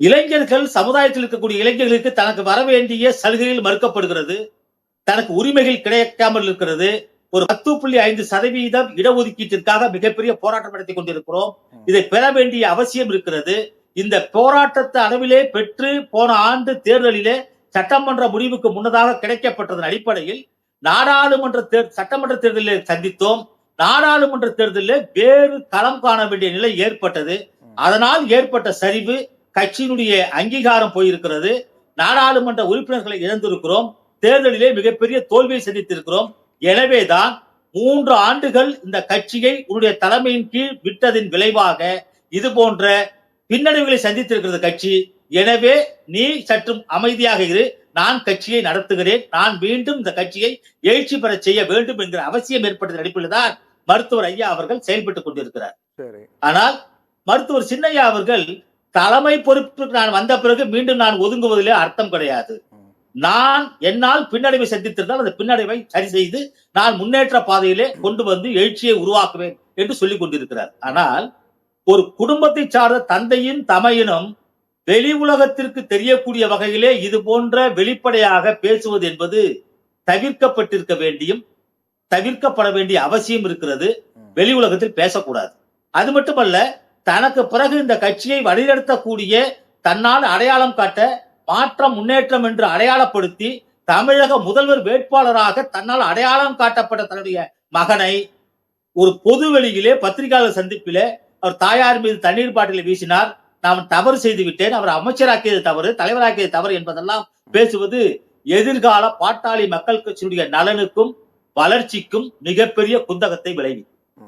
இளைஞர்கள் சமுதாயத்தில் இருக்கக்கூடிய இளைஞர்களுக்கு தனக்கு வர வேண்டிய சலுகைகள் மறுக்கப்படுகிறது, தனக்கு உரிமைகள் கிடைக்காமல் இருக்கிறது. ஒரு 10.5% இடஒதுக்கீட்டிற்காக மிகப்பெரிய போராட்டம் நடத்தி கொண்டிருக்கிறோம். இதை பெற வேண்டிய அவசியம் இருக்கிறது. இந்த போராட்டத்தை அளவிலே பெற்று போன ஆண்டு தேர்தலிலே சட்டமன்ற முடிவுக்கு முன்னதாக கிடைக்கப்பட்டதன் அடிப்படையில் நாடாளுமன்ற சட்டமன்ற தேர்தலில் சந்தித்தோம். நாடாளுமன்ற தேர்தலில் வேறு களம் காண வேண்டிய நிலை ஏற்பட்டது. அதனால் ஏற்பட்ட சரிவு கட்சியினுடைய அங்கீகாரம் போயிருக்கிறது. நாடாளுமன்ற உறுப்பினர்களை இழந்திருக்கிறோம். தேர்தலிலே மிகப்பெரிய தோல்வியை சந்தித்திருக்கிறோம். எனவேதான் 3 ஆண்டுகள் இந்த கட்சியை உன்னுடைய தலைமையின் கீழ் விட்டதின் விளைவாக இது போன்ற பின்னடைவுகளை சந்தித்திருக்கிறது கட்சி. எனவே நீ சற்று அமைதியாக இரு, நான் கட்சியை நடத்துகிறேன், நான் மீண்டும் இந்த கட்சியை எழுச்சி பெற செய்ய வேண்டும் என்கிற அவசியம் ஏற்பட்டதன் அடிப்படையில் தான் மருத்துவர் ஐயா அவர்கள் செயல்பட்டுக் கொண்டிருக்கிறார். ஆனால் மருத்துவர் சின்னையா அவர்கள் தலைமை பொறுப்புக்கு நான் வந்த பிறகு மீண்டும் நான் ஒதுங்குவதிலே அர்த்தம் கிடையாது. நான் என்னால் பின்னடைவை சந்தித்திருந்தால் அந்த பின்னடைவை சரி செய்து நான் முன்னேற்ற பாதையிலே கொண்டு வந்து எழுச்சியை உருவாக்குவேன் என்று சொல்லிக் கொண்டிருக்கிறார். ஆனால் ஒரு குடும்பத்தை சார்ந்த தந்தையின் தமையினும் வெளி உலகத்திற்கு தெரியக்கூடிய வகையிலே இது போன்ற வெளிப்படையாக பேசுவது என்பது தவிர்க்கப்பட்டிருக்க வேண்டியும் தவிர்க்கப்பட வேண்டிய அவசியம் இருக்கிறது. வெளி உலகத்தில் பேசக்கூடாது. அது மட்டுமல்ல, தனக்கு பிறகு இந்த கட்சியை வழிநடத்தக்கூடிய தன்னால் அடையாளம் காட்ட மாற்றம் முன்னேற்றம் என்று அடையாளப்படுத்தி தமிழக முதல்வர் வேட்பாளராக தன்னால் அடையாளம் காட்டப்பட்ட தன்னுடைய மகனை ஒரு பொது வெளியிலே பத்திரிகையாளர் சந்திப்பிலே அவர் தாயார் மீது தண்ணீர் பாட்டிலை வீசினார். நான் தவறு செய்து விட்டேன், அவர் அமைச்சராக்கியது தவறு, தலைவராக்கியது தவறு என்பதெல்லாம் பேசுவது எதிர்கால பாட்டாளி மக்கள் கட்சியினுடைய நலனுக்கும் வளர்ச்சிக்கும் மிகப்பெரிய குந்தகத்தை விளைவிக்கும்.